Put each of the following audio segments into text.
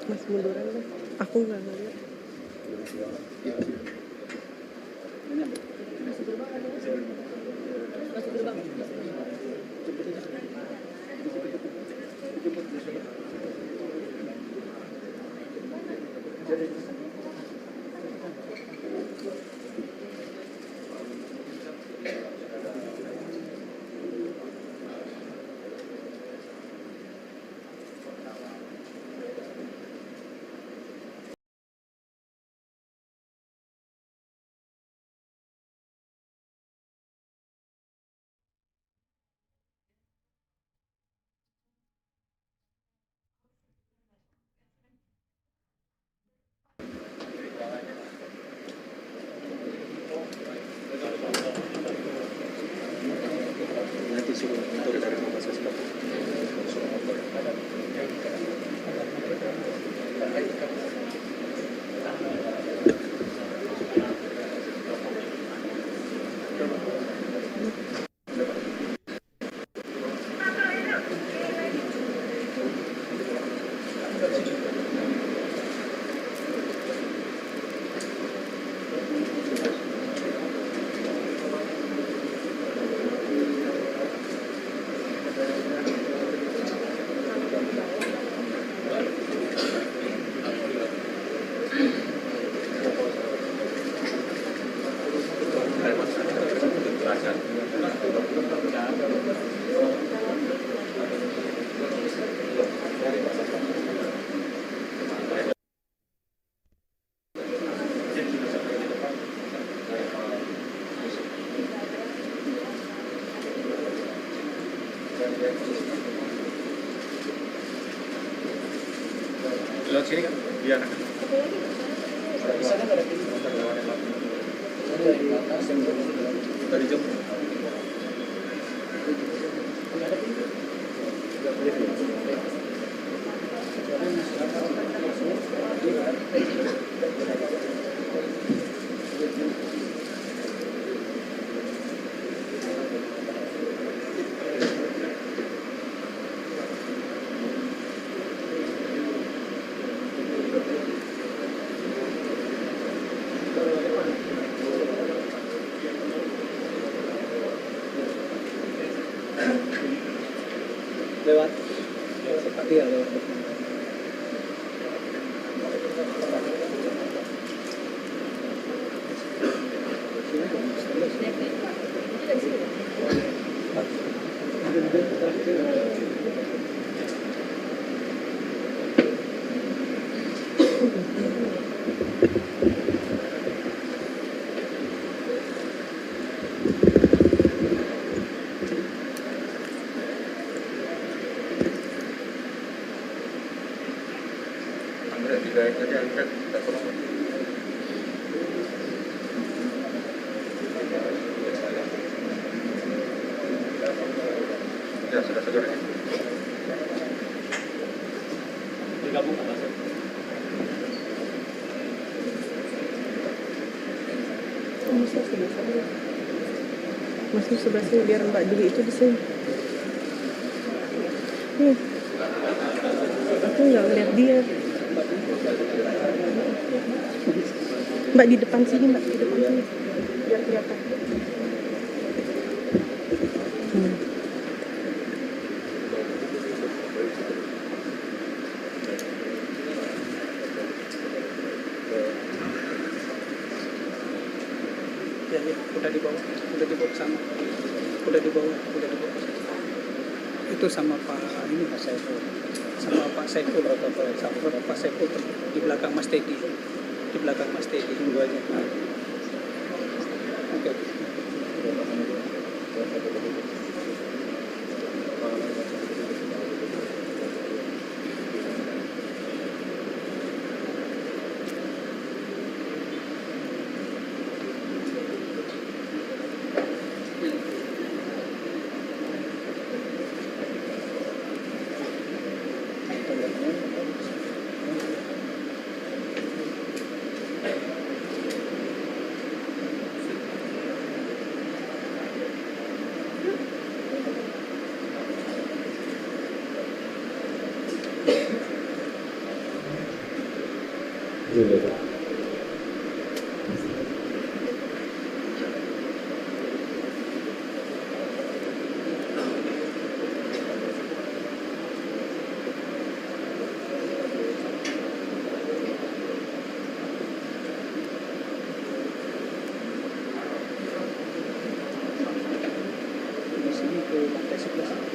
Mas munduran deh. Aku nggak ngeliat. Nanti suruh motor dari rumah saya sudah suruh motor. Lewat sini kan? Iya. Dari jam. Lewat. Iya, lewat. Tadi angkat, tak tolong. Ya, sudah segera. Digabung apa sih? Bisa sebelah sana. Masuk sebelah sini biar Mbak Dwi itu di sini. Nih, aku nggak ngeliat dia. Mbak di depan sini, Mbak di depan sini, biar kelihatan. Ya, udah dibawa ke sana, udah dibawa. Itu sama Pak ini Pak Saiful, sama Pak Saiful di belakang Mas Teddy, tunggu aja. Oke. Di sini ke lantai 11.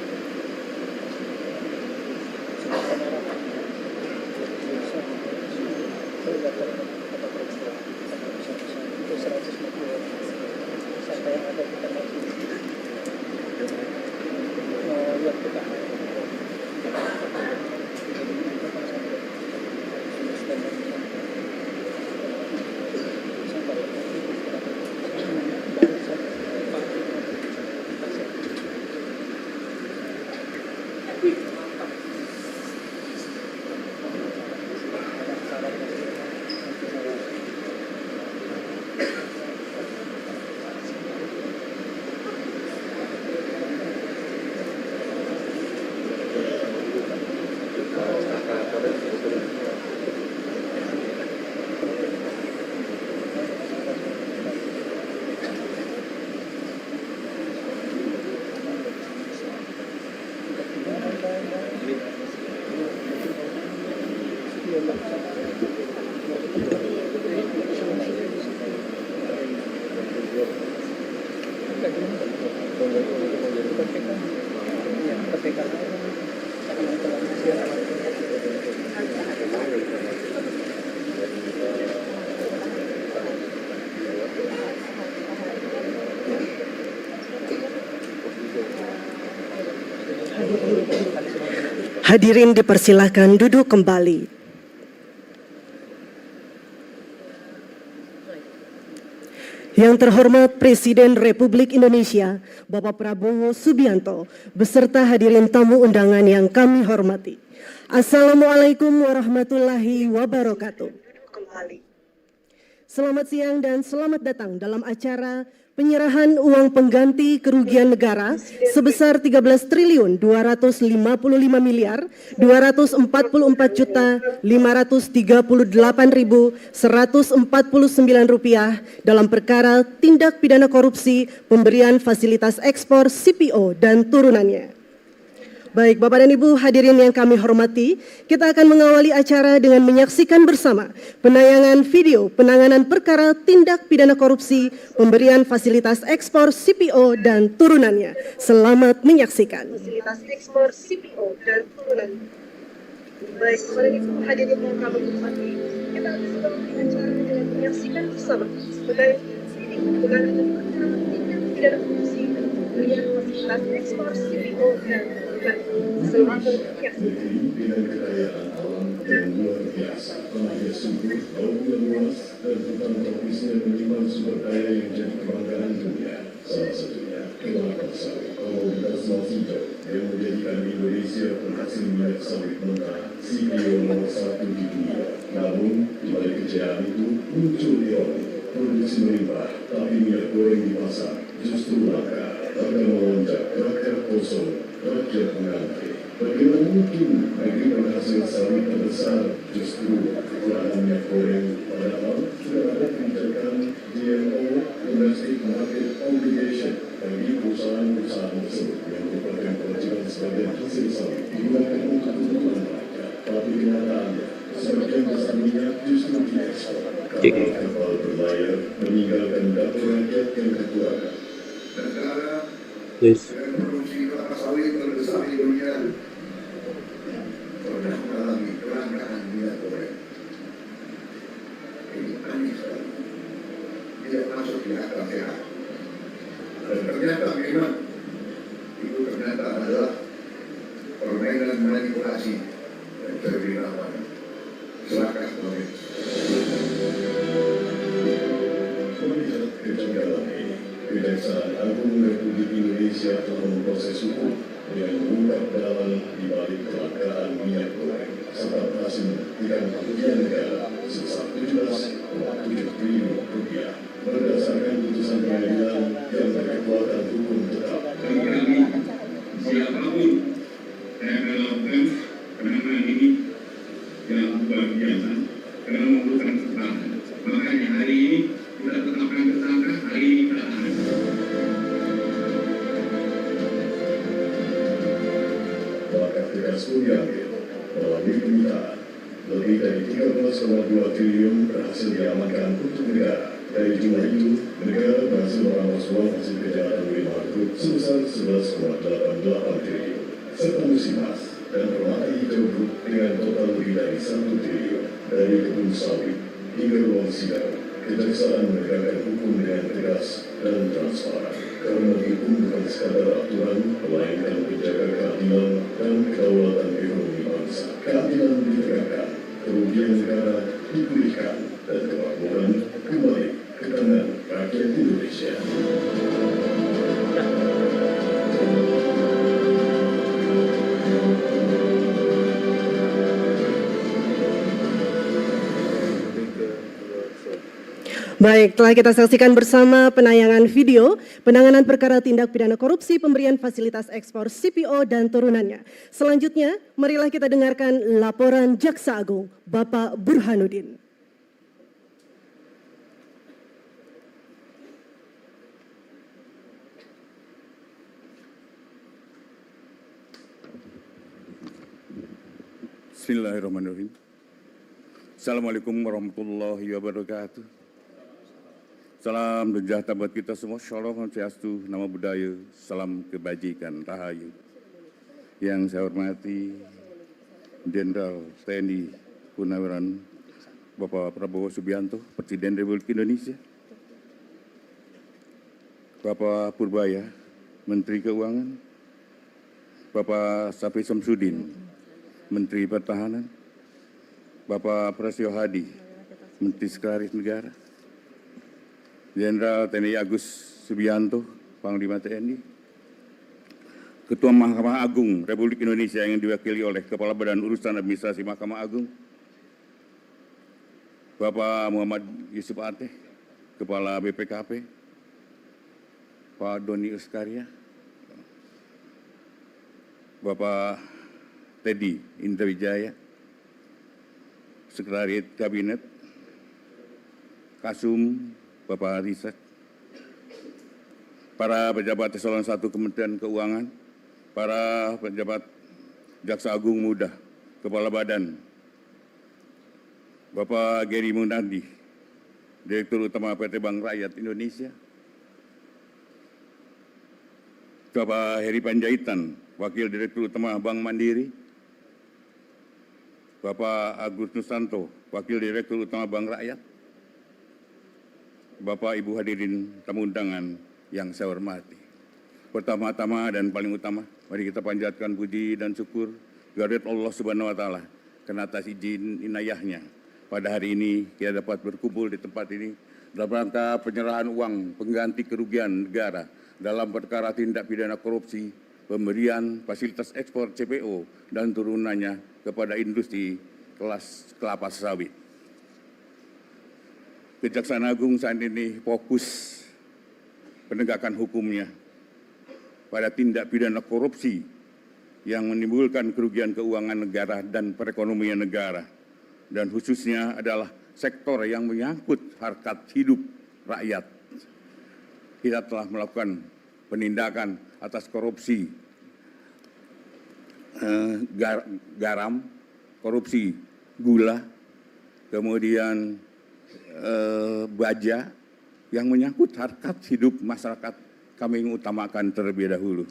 Hadirin dipersilakan duduk kembali. Yang terhormat Presiden Republik Indonesia, Bapak Prabowo Subianto, beserta hadirin tamu undangan yang kami hormati. Assalamualaikum warahmatullahi wabarakatuh. Selamat siang dan selamat datang dalam acara penyerahan uang pengganti kerugian negara sebesar 13.255.244.539 rupiah dalam perkara tindak pidana korupsi pemberian fasilitas ekspor CPO dan turunannya. Baik, Bapak dan Ibu hadirin yang kami hormati, kita akan mengawali acara dengan menyaksikan bersama penayangan video penanganan perkara tindak pidana korupsi pemberian fasilitas ekspor CPO dan turunannya. Selamat menyaksikan. Fasilitas ekspor CPO dan turunannya. Baik, Bapak dan Ibu hadirin yang kami hormati, kita akan mengawali acara dengan menyaksikan bersama penayangan video penanganan perkara tindak pidana korupsi pemberian fasilitas ekspor CPO dan selamat menyaksikan. Luar biasa, tenaga sungguh, kaum yang luas, dan tentang profesinya menyimpan sumber daya yang jadi kebanggaan dunia. Salah satunya kelapa sawit. Komoditas Malsindo yang menjadikan Indonesia penghasil minyak sawit mentah CPO nomor 1 di dunia. Namun, di balik kejayaan itu muncul teori produksi melimpah, tapi minyak goreng di pasar justru langka. Harga melonjak, rakyat kosong, rakyat mengantri. Bagaimana mungkin negeri penghasil sawit terbesar justru kekurangan minyak goreng, padahal sudah ada kebijakan DMO (Domestic Market Obligation) bagi perusahaan-perusahaan tersebut yang merupakan kewajiban sebagian hasil sawit digunakan untuk kebutuhan rakyat. Tapi kenyataannya, sebagian besar minyak justru diekspor. Kapal-kapal berlayar meninggalkan dapur rakyat yang kekurangan. Negara Yes. dengan produksi kelapa sawit terbesar di dunia pernah mengalami kelangkaan minyak goreng. Ini aneh sekali. Tidak masuk di akal sehat. Dan ternyata memang itu ternyata adalah permainan manipulasi dan kebijakan celaka ekonomi. Melihat kejanggalan ini, Kejaksaan Agung Republik Indonesia telah memproses hukum yang mengungkap dalang di balik kelangkaan minyak goreng serta berhasil membuktikan kerugian negara sebesar 17,7 triliun rupiah berdasarkan putusan pengadilan yang berkekuatan hukum tetap. Kami siapapun yang melakukan penanganan ini yang luar biasa karena memerlukan keterangan. Makanya hari ini kita tetapkan tersangka, hari ini kita tahan. Maka tegas pun diambil melalui penyitaan. Lebih dari 13,2 triliun berhasil diamankan untuk negara. Dari jumlah itu, negara berhasil merampas uang hasil kejahatan Wilmar Group sebesar 11,88 triliun. Serta Musimas dan Permata Hijau Group dengan total lebih dari 1 triliun. Dari kebun sawit hingga ruang sidang, Kejaksaan menegakkan hukum dengan tegas dan transparan. Karena hukum bukan sekadar aturan, melainkan menjaga keadilan dan kedaulatan ekonomi bangsa. Keadilan ditegakkan, kerugian negara dipulihkan, dan kemakmuran kembali ke tangan rakyat Indonesia. Baik, telah kita saksikan bersama penayangan video penanganan perkara tindak pidana korupsi pemberian fasilitas ekspor CPO dan turunannya. Selanjutnya, marilah kita dengarkan laporan Jaksa Agung, Bapak Burhanuddin. Bismillahirrahmanirrahim. Assalamualaikum warahmatullahi wabarakatuh. Salam sejahtera buat kita semua. Shalom, swastiastu, nama budaya, salam kebajikan, rahayu. Yang saya hormati Jenderal TNI Purnawirawan Bapak Prabowo Subianto, Presiden Republik Indonesia. Bapak Purbaya, Menteri Keuangan. Bapak Safi Samsudin, Menteri Pertahanan. Bapak Prasetyo Hadi, Menteri Sekretaris Negara. Jenderal TNI Agus Subianto, Panglima TNI. Ketua Mahkamah Agung Republik Indonesia yang diwakili oleh Kepala Badan Urusan Administrasi Mahkamah Agung. Bapak Muhammad Yusuf Ateh, Kepala BPKP. Pak Doni Uskaria. Bapak Teddy Indrawijaya, Sekretariat Kabinet. Kasum, Bapak Riset, para pejabat eselon 1 Kementerian Keuangan, para pejabat Jaksa Agung Muda, Kepala Badan, Bapak Geri Munardi, Direktur Utama PT Bank Rakyat Indonesia, Bapak Heri Panjaitan, Wakil Direktur Utama Bank Mandiri, Bapak Agus Nusanto, Wakil Direktur Utama Bank Rakyat, Bapak Ibu hadirin tamu undangan yang saya hormati. Pertama-tama dan paling utama, mari kita panjatkan puji dan syukur kehadirat Allah Subhanahu wa taala karena atas izin inayahnya. Pada hari ini kita dapat berkumpul di tempat ini dalam rangka penyerahan uang pengganti kerugian negara dalam perkara tindak pidana korupsi pemberian fasilitas ekspor CPO dan turunannya kepada industri kelas kelapa sawit. Kejaksaan Agung saat ini fokus penegakan hukumnya pada tindak pidana korupsi yang menimbulkan kerugian keuangan negara dan perekonomian negara, dan khususnya adalah sektor yang menyangkut harkat hidup rakyat. Kita telah melakukan penindakan atas korupsi garam, korupsi gula, kemudian baja yang menyangkut harkat hidup masyarakat, kami utamakan terlebih dahulu.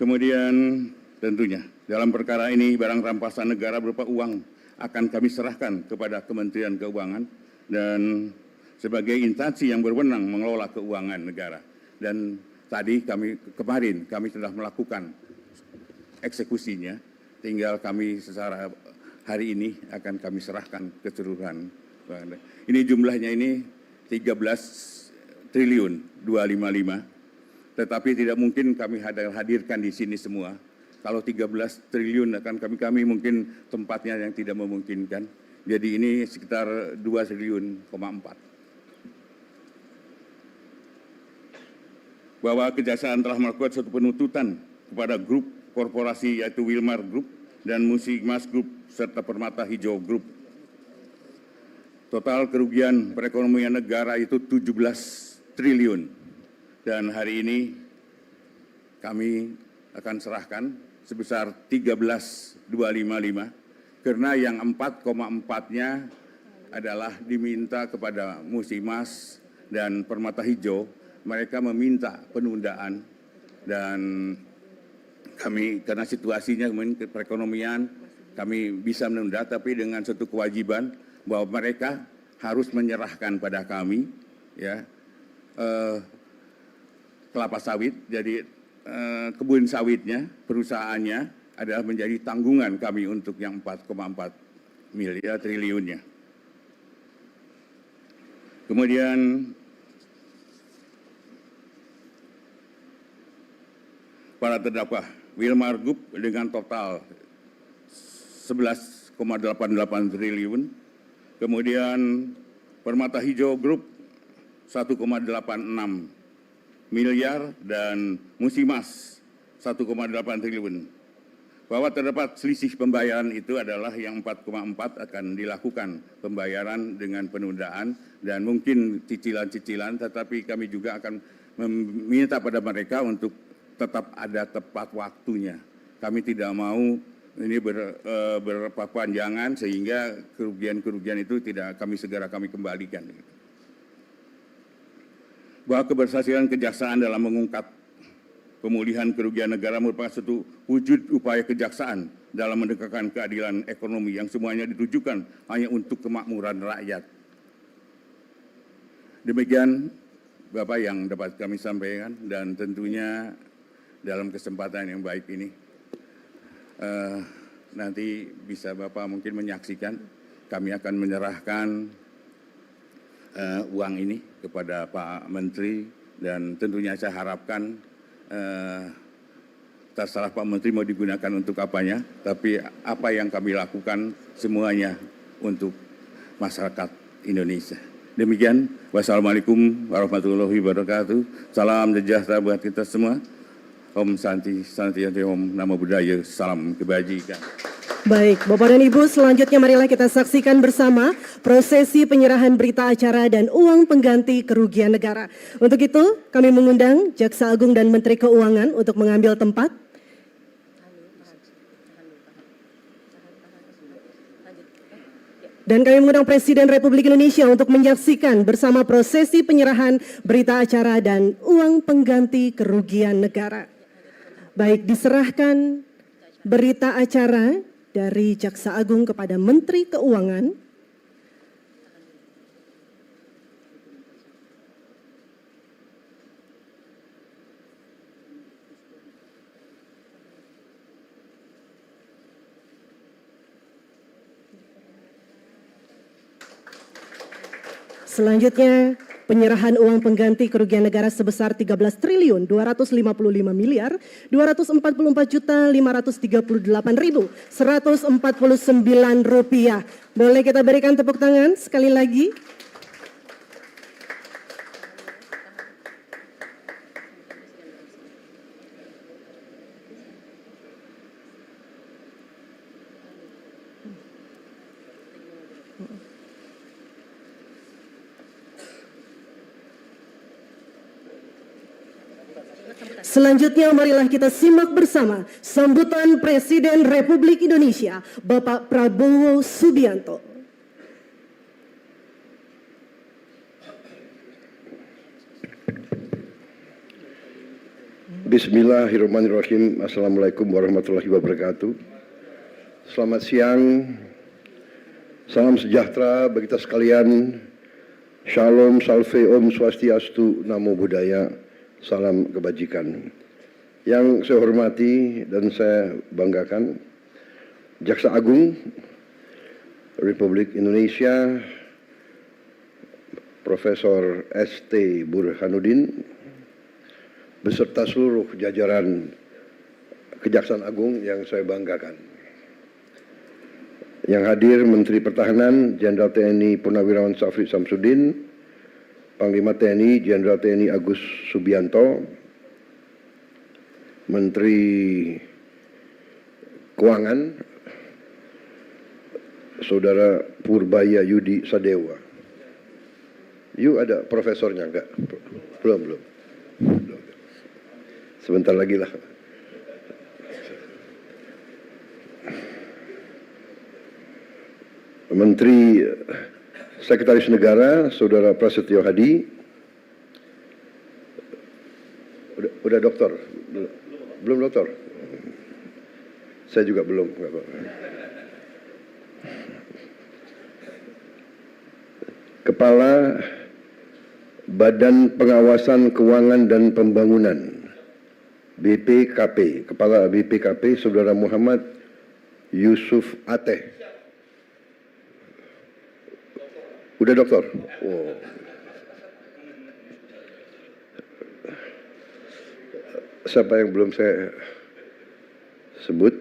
Kemudian tentunya dalam perkara ini barang rampasan negara berupa uang akan kami serahkan kepada Kementerian Keuangan dan sebagai instansi yang berwenang mengelola keuangan negara. Dan tadi kemarin kami sudah melakukan eksekusinya, tinggal kami secara hari ini akan kami serahkan keseluruhan. Ini jumlahnya ini 13 triliun 255. Tetapi tidak mungkin kami hadirkan di sini semua. Kalau 13 triliun akan kami mungkin tempatnya yang tidak memungkinkan. Jadi ini sekitar 2,4 triliun. Bahwa Kejaksaan telah melakukan suatu penuntutan kepada grup korporasi yaitu Wilmar Group dan Musimas Group serta Permata Hijau Group. Total kerugian perekonomian negara itu 17 triliun. Dan hari ini kami akan serahkan sebesar 13.255 karena yang 4,4-nya adalah diminta kepada Musimas dan Permata Hijau. Mereka meminta penundaan dan kami karena situasinya perekonomian kami bisa menunda, tapi dengan satu kewajiban bahwa mereka harus menyerahkan pada kami ya kelapa sawit. Jadi kebun sawitnya perusahaannya adalah menjadi tanggungan kami untuk yang 4,4 miliar triliunnya. Kemudian para terdakwa Wilmar Group dengan total 11,88 triliun, kemudian Permata Hijau Group 1,86 miliar dan Musimas 1,8 triliun. Bahwa terdapat selisih pembayaran itu adalah yang 4,4 akan dilakukan pembayaran dengan penundaan dan mungkin cicilan-cicilan, tetapi kami juga akan meminta pada mereka untuk tetap ada tepat waktunya. Kami tidak mau ini berpanjangan sehingga kerugian-kerugian itu tidak segera kami kembalikan. Bahwa keberhasilan kejaksaan dalam mengungkap pemulihan kerugian negara merupakan suatu wujud upaya kejaksaan dalam menegakkan keadilan ekonomi yang semuanya ditujukan hanya untuk kemakmuran rakyat. Demikian Bapak yang dapat kami sampaikan, dan tentunya dalam kesempatan yang baik ini nanti bisa Bapak mungkin menyaksikan kami akan menyerahkan uang ini kepada Pak Menteri, dan tentunya saya harapkan terserah Pak Menteri mau digunakan untuk apanya, tapi apa yang kami lakukan semuanya untuk masyarakat Indonesia. Demikian, wassalamualaikum warahmatullahi wabarakatuh. Salam sejahtera buat kita semua. Om Santi, Santi Om Namo Buddhaya, salam kebajikan. Baik, Bapak dan Ibu, selanjutnya marilah kita saksikan bersama prosesi penyerahan berita acara dan uang pengganti kerugian negara. Untuk itu, kami mengundang Jaksa Agung dan Menteri Keuangan untuk mengambil tempat. Dan kami mengundang Presiden Republik Indonesia untuk menyaksikan bersama prosesi penyerahan berita acara dan uang pengganti kerugian negara. Baik, diserahkan berita acara dari Jaksa Agung kepada Menteri Keuangan. Selanjutnya, penyerahan uang pengganti kerugian negara sebesar 13 triliun 255 miliar 244.538.149 rupiah. Boleh kita berikan tepuk tangan sekali lagi Selanjutnya marilah kita simak bersama sambutan Presiden Republik Indonesia, Bapak Prabowo Subianto. Bismillahirrahmanirrahim. Assalamualaikum warahmatullahi wabarakatuh. Selamat siang. Salam sejahtera bagi kita sekalian. Shalom, salve, om, swastiastu, namo buddhaya. Salam kebajikan. Yang saya hormati dan saya banggakan, Jaksa Agung Republik Indonesia, Profesor S.T. Burhanuddin, beserta seluruh jajaran Kejaksaan Agung yang saya banggakan. Yang hadir Menteri Pertahanan Jenderal TNI Purnawirawan Syafri Samsudin, Panglima TNI Jenderal TNI Agus Subianto, Menteri Keuangan Saudara Purbaya Yudi Sadewa. Ada profesornya enggak? Belum. Sebentar lagi lah. Menteri Sekretaris Negara Saudara Prasetyo Hadi. Udah doktor? Belum doktor? Saya juga belum. Kepala Badan Pengawasan Keuangan dan Pembangunan BPKP, Kepala BPKP Saudara Muhammad Yusuf Ateh. Udah doktor? Oh. Siapa yang belum saya sebut?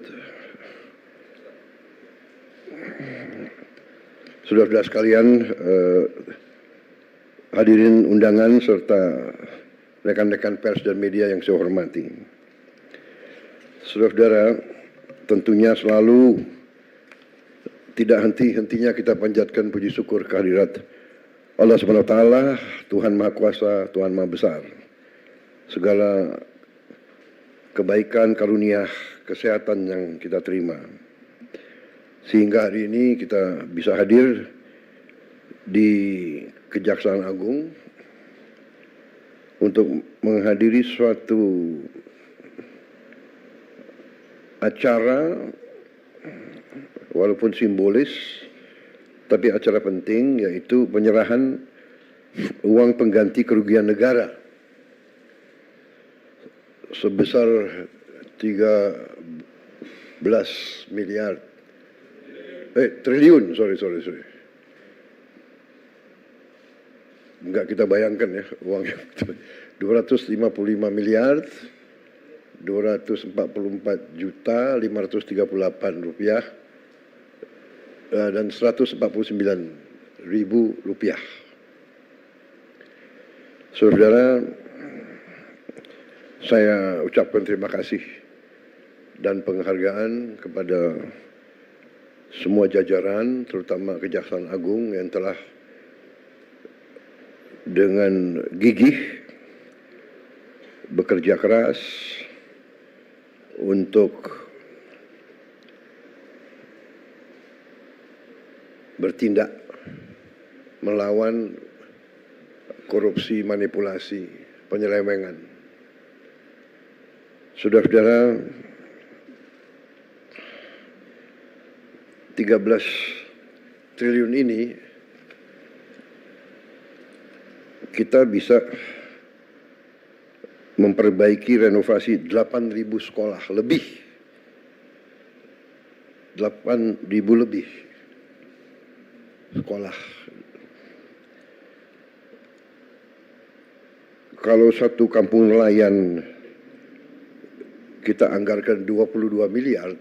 Saudara-saudara sekalian, hadirin undangan serta rekan-rekan pers dan media yang saya hormati. Saudara-saudara, tentunya selalu tidak henti-hentinya kita panjatkan puji syukur kehadirat Allah Subhanahu wa taala, Tuhan Maha Kuasa, Tuhan Maha Besar. Segala kebaikan, karunia, kesehatan yang kita terima. Sehingga hari ini kita bisa hadir di Kejaksaan Agung untuk menghadiri suatu acara walaupun simbolis, tapi acara penting, yaitu penyerahan uang pengganti kerugian negara sebesar 13 miliar triliun, sorry. Enggak kita bayangkan ya uangnya. 255 miliar 244 juta 538 rupiah dan 149.000 rupiah. Saudara, saya ucapkan terima kasih dan penghargaan kepada semua jajaran, terutama Kejaksaan Agung yang telah dengan gigih bekerja keras untuk bertindak melawan korupsi, manipulasi, penyelewengan. Saudara-saudara, 13 triliun ini kita bisa memperbaiki renovasi 8.000 sekolah lebih. 8.000 lebih sekolah. Kalau satu kampung nelayan kita anggarkan 22 miliar,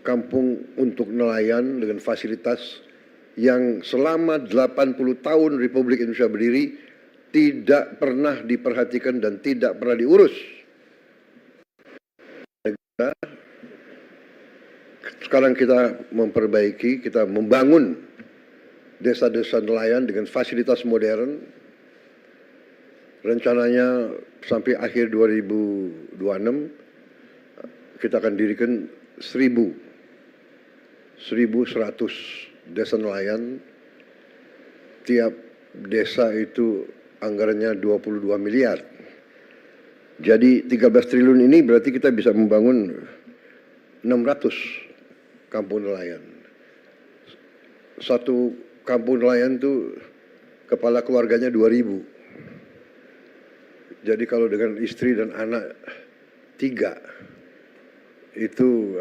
kampung untuk nelayan dengan fasilitas yang selama 80 tahun Republik Indonesia berdiri tidak pernah diperhatikan dan tidak pernah diurus. Sekarang kita memperbaiki, kita membangun desa-desa nelayan dengan fasilitas modern. Rencananya sampai akhir 2026 kita akan dirikan 1.100 desa nelayan. Tiap desa itu anggarannya 22 miliar. Jadi 13 triliun ini berarti kita bisa membangun 600 kampung nelayan. Satu kampung nelayan itu kepala keluarganya 2.000. Jadi kalau dengan istri dan anak 3 itu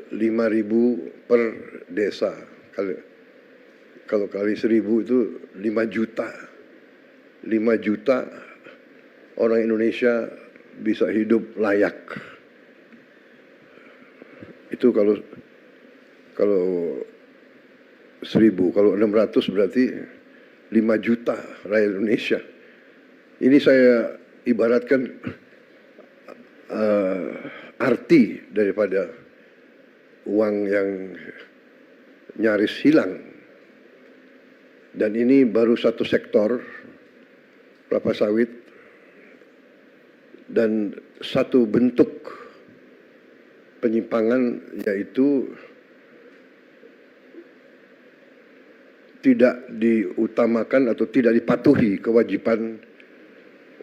5.000 per desa. Kalau kali 1.000 itu 5 juta. 5 juta orang Indonesia bisa hidup layak. Itu kalau 1.000, kalau 600 berarti 5 juta rakyat Indonesia. Ini saya ibaratkan arti daripada uang yang nyaris hilang. Dan ini baru satu sektor, kelapa sawit, dan satu bentuk penyimpangan, yaitu tidak diutamakan atau tidak dipatuhi kewajiban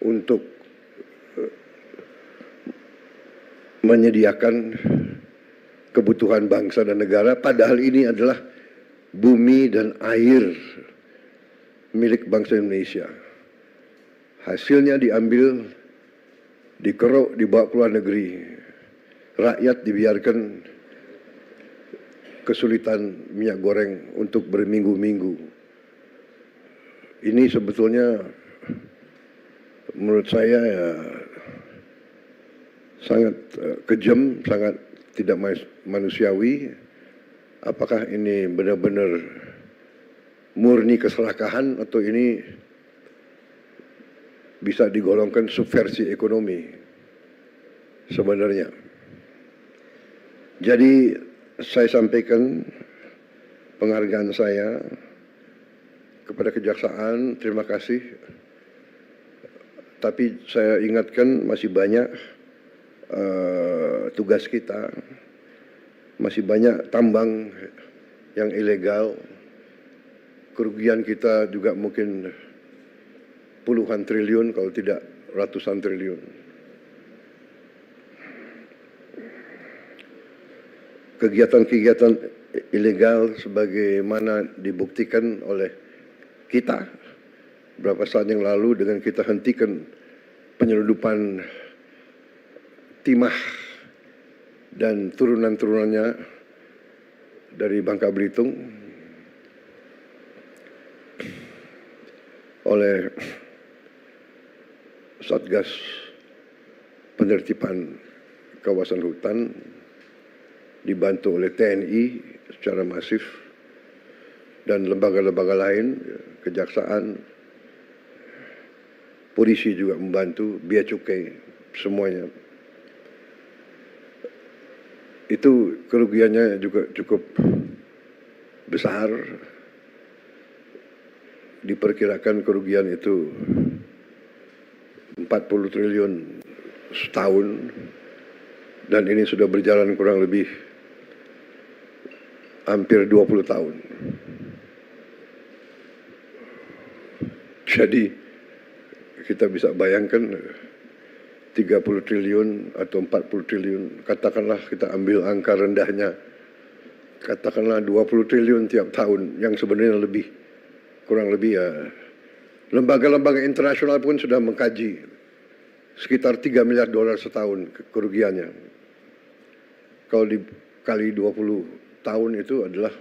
untuk menyediakan kebutuhan bangsa dan negara, padahal ini adalah bumi dan air milik bangsa Indonesia. Hasilnya diambil, dikeruk, dibawa ke luar negeri. Rakyat dibiarkan kesulitan minyak goreng untuk berminggu-minggu. Ini sebetulnya menurut saya ya sangat kejam, sangat tidak manusiawi. Apakah ini benar-benar murni keserakahan atau ini bisa digolongkan subversi ekonomi sebenarnya? Jadi saya sampaikan penghargaan saya kepada kejaksaan, terima kasih. Tapi saya ingatkan masih banyak tugas kita, masih banyak tambang yang ilegal. Kerugian kita juga mungkin puluhan triliun kalau tidak ratusan triliun. Kegiatan-kegiatan ilegal sebagaimana dibuktikan oleh kita beberapa saat yang lalu dengan kita hentikan penyelundupan timah dan turunan-turunannya dari Bangka Belitung oleh Satgas Penertiban Kawasan Hutan dibantu oleh TNI secara masif dan lembaga-lembaga lain, kejaksaan, polisi juga membantu, bea cukai, semuanya. Itu kerugiannya juga cukup besar. Diperkirakan kerugian itu 40 triliun setahun, dan ini sudah berjalan kurang lebih hampir 20 tahun. Jadi kita bisa bayangkan 30 triliun atau 40 triliun, katakanlah kita ambil angka rendahnya, katakanlah 20 triliun tiap tahun, yang sebenarnya lebih, kurang lebih ya. Lembaga-lembaga internasional pun sudah mengkaji sekitar 3 miliar dolar setahun kerugiannya. Kalau dikali 20 tahun itu adalah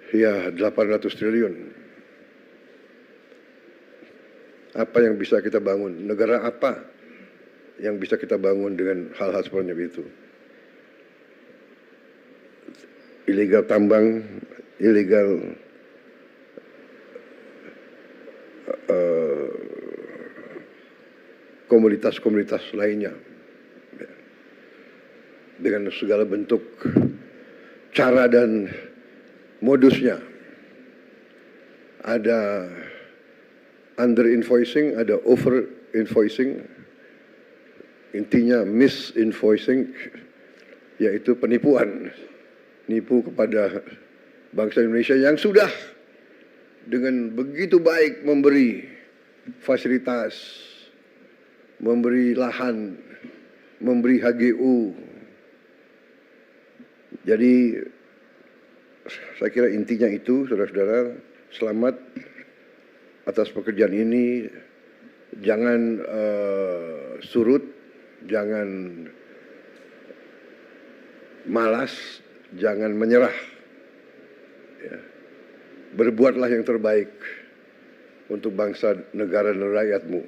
ya 800 triliun. Apa yang bisa kita bangun? Negara apa yang bisa kita bangun dengan hal-hal seperti itu? Ilegal tambang, ilegal komoditas-komoditas lainnya, dengan segala bentuk cara dan modusnya. Ada under invoicing, ada over invoicing, intinya misinvoicing, yaitu penipuan, nipu kepada bangsa Indonesia yang sudah dengan begitu baik memberi fasilitas, memberi lahan, memberi HGU. Jadi saya kira intinya itu, saudara-saudara, selamat atas pekerjaan ini. Jangan surut, jangan malas, jangan menyerah. Ya. Berbuatlah yang terbaik untuk bangsa, negara, dan rakyatmu,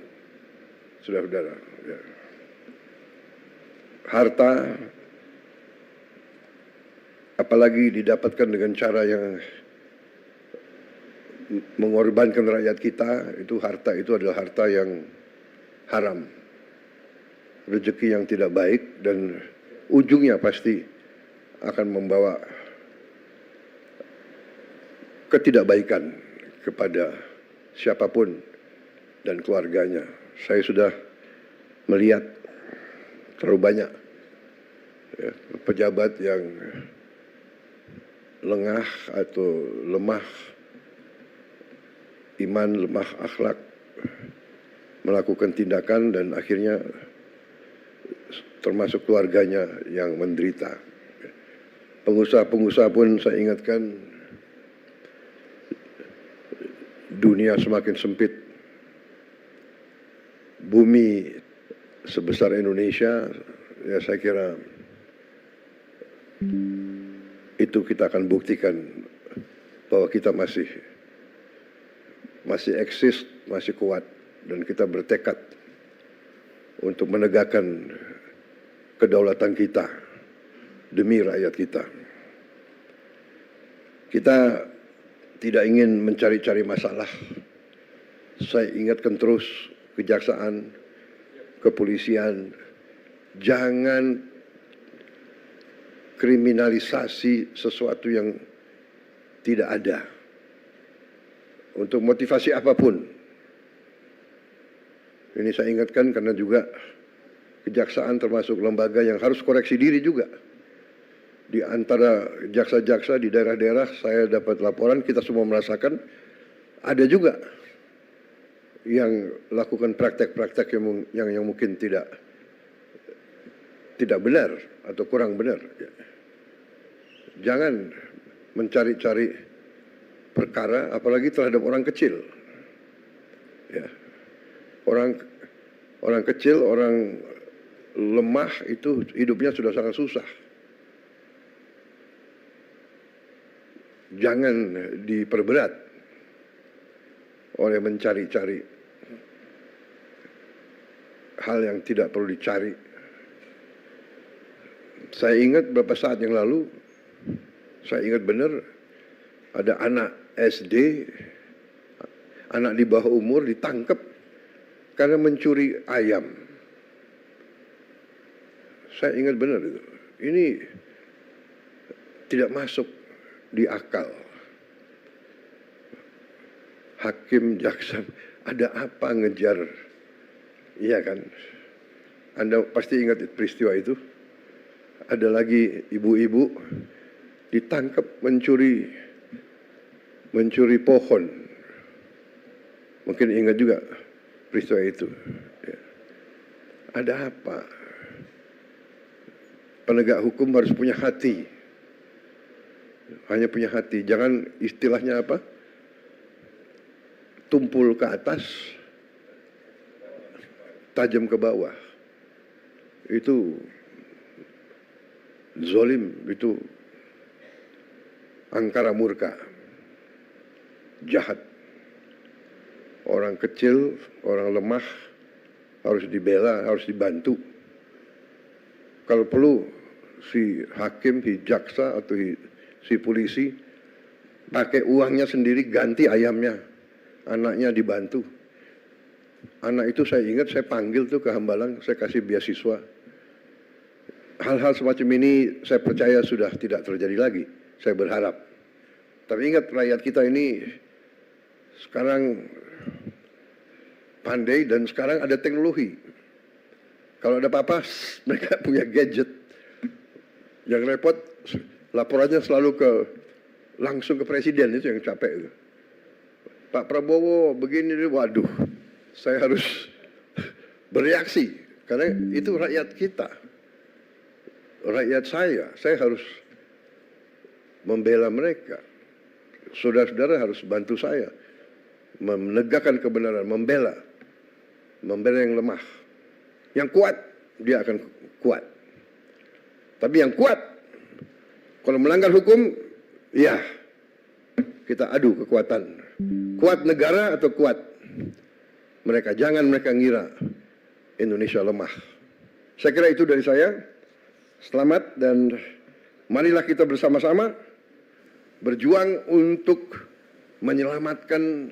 saudara-saudara. Ya. Harta, apalagi didapatkan dengan cara yang mengorbankan rakyat kita, itu harta itu adalah harta yang haram, rezeki yang tidak baik, dan ujungnya pasti akan membawa ketidakbaikan kepada siapapun dan keluarganya. Saya sudah melihat terlalu banyak ya, pejabat yang lengah atau lemah iman, lemah akhlak, melakukan tindakan dan akhirnya termasuk keluarganya yang menderita. Pengusaha-pengusaha pun saya ingatkan, dunia semakin sempit, bumi sebesar Indonesia, ya saya kira itu kita akan buktikan bahwa kita masih eksis, masih kuat, dan kita bertekad untuk menegakkan kedaulatan kita demi rakyat kita. Kita tidak ingin mencari-cari masalah. Saya ingatkan terus kejaksaan, kepolisian, jangan kriminalisasi sesuatu yang tidak ada. Untuk motivasi apapun. Ini saya ingatkan karena juga kejaksaan termasuk lembaga yang harus koreksi diri juga. Di antara jaksa-jaksa di daerah-daerah, saya dapat laporan, kita semua merasakan, ada juga yang lakukan praktek-praktek yang mungkin tidak benar atau kurang benar. Jangan mencari-cari perkara, apalagi terhadap orang kecil. Ya. Orang kecil, orang lemah itu hidupnya sudah sangat susah. Jangan diperberat oleh mencari-cari hal yang tidak perlu dicari. Saya ingat beberapa saat yang lalu, saya ingat benar, ada anak SD, anak di bawah umur ditangkap karena mencuri ayam. Saya ingat benar itu. Ini tidak masuk di akal. Hakim, jaksa, ada apa ngejar? Iya kan? Anda pasti ingat peristiwa itu. Ada lagi ibu-ibu ditangkap mencuri pohon. Mungkin ingat juga peristiwa itu. Ya. Ada apa? Penegak hukum harus punya hati. Hanya punya hati. Jangan istilahnya apa? Tumpul ke atas, tajam ke bawah. Itu zolim, itu angkara murka, jahat. Orang kecil, orang lemah harus dibela, harus dibantu. Kalau perlu si hakim, si jaksa atau si polisi pakai uangnya sendiri ganti ayamnya, anaknya dibantu. Anak itu saya ingat saya panggil tuh ke Hambalang, saya kasih beasiswa. hal-hal semacam ini saya percaya sudah tidak terjadi lagi. Saya berharap. Tapi ingat rakyat kita ini sekarang pandai dan sekarang ada teknologi. Kalau ada apa-apa, mereka punya gadget. Yang repot, laporannya selalu langsung ke presiden, itu yang capek. Pak Prabowo begini, waduh, saya harus bereaksi. Karena itu rakyat kita. Rakyat saya harus membela mereka. Saudara-saudara harus bantu saya. Menegakkan kebenaran, membela yang lemah. Yang kuat, dia akan kuat. Tapi yang kuat, kalau melanggar hukum, ya kita adu kekuatan. Kuat negara atau kuat mereka. Jangan mereka ngira Indonesia lemah. Saya kira itu dari saya. Selamat dan marilah kita bersama-sama berjuang untuk menyelamatkan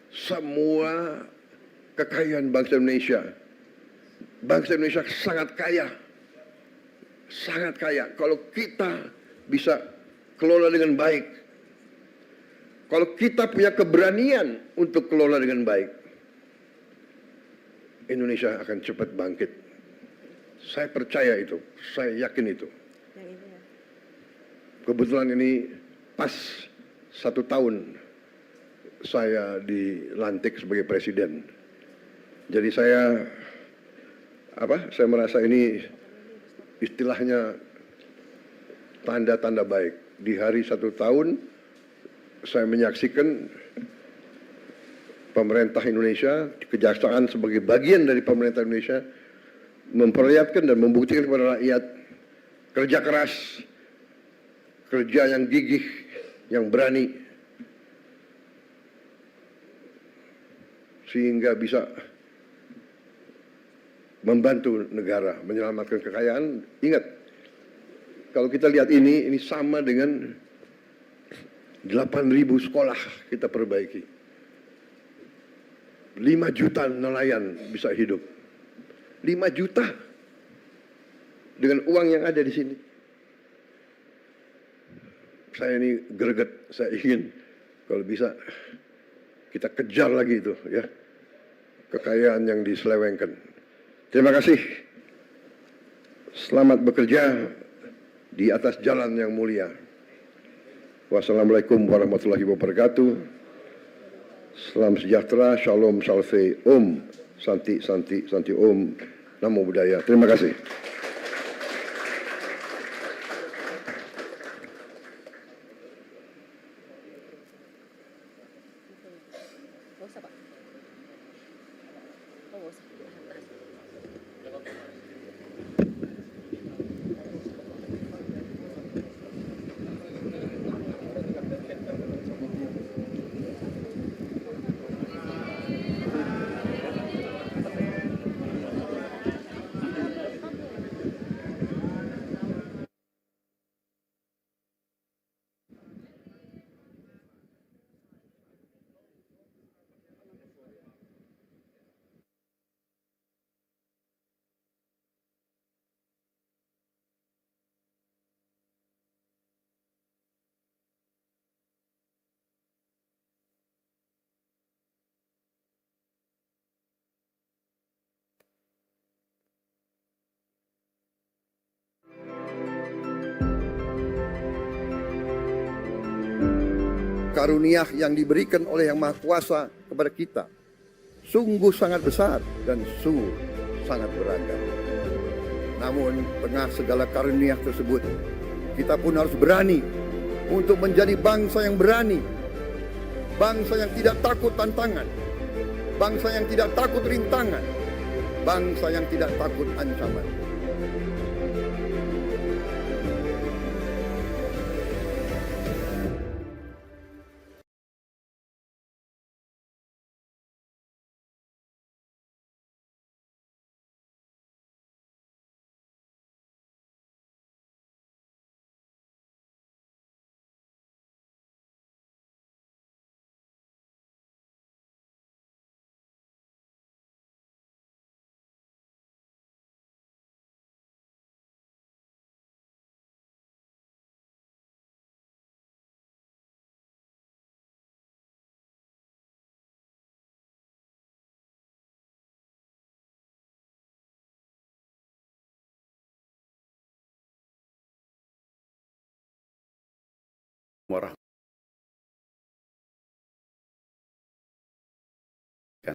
semua kekayaan bangsa Indonesia. Bangsa Indonesia sangat kaya. Sangat kaya. Kalau kita bisa kelola dengan baik. Kalau kita punya keberanian untuk kelola dengan baik. Indonesia akan cepat bangkit. Saya percaya itu. Saya yakin itu. Kebetulan ini pas 1 tahun saya dilantik sebagai presiden. Jadi saya merasa ini istilahnya tanda-tanda baik. Di hari 1 tahun saya menyaksikan pemerintah Indonesia, kejaksaan sebagai bagian dari pemerintah Indonesia memperlihatkan dan membuktikan kepada rakyat kerja keras, kerja yang gigih, yang berani, sehingga bisa membantu negara menyelamatkan kekayaan. Ingat, kalau kita lihat ini sama dengan 8.000 sekolah kita perbaiki. 5 juta nelayan bisa hidup. 5 juta dengan uang yang ada di sini. Saya ini greget, saya ingin kalau bisa kita kejar lagi itu ya. Kekayaan yang diselewengkan. Terima kasih. Selamat bekerja di atas jalan yang mulia. Wassalamualaikum warahmatullahi wabarakatuh. Salam sejahtera, shalom, salve, om, santi, santi, santi, om, namo buddhaya. Terima kasih. Karunia yang diberikan oleh Yang Maha Kuasa kepada kita sungguh sangat besar dan sungguh sangat beragam. Namun tengah segala karunia tersebut, kita pun harus berani untuk menjadi bangsa yang berani, bangsa yang tidak takut tantangan, bangsa yang tidak takut rintangan, bangsa yang tidak takut ancaman. warahmatullahi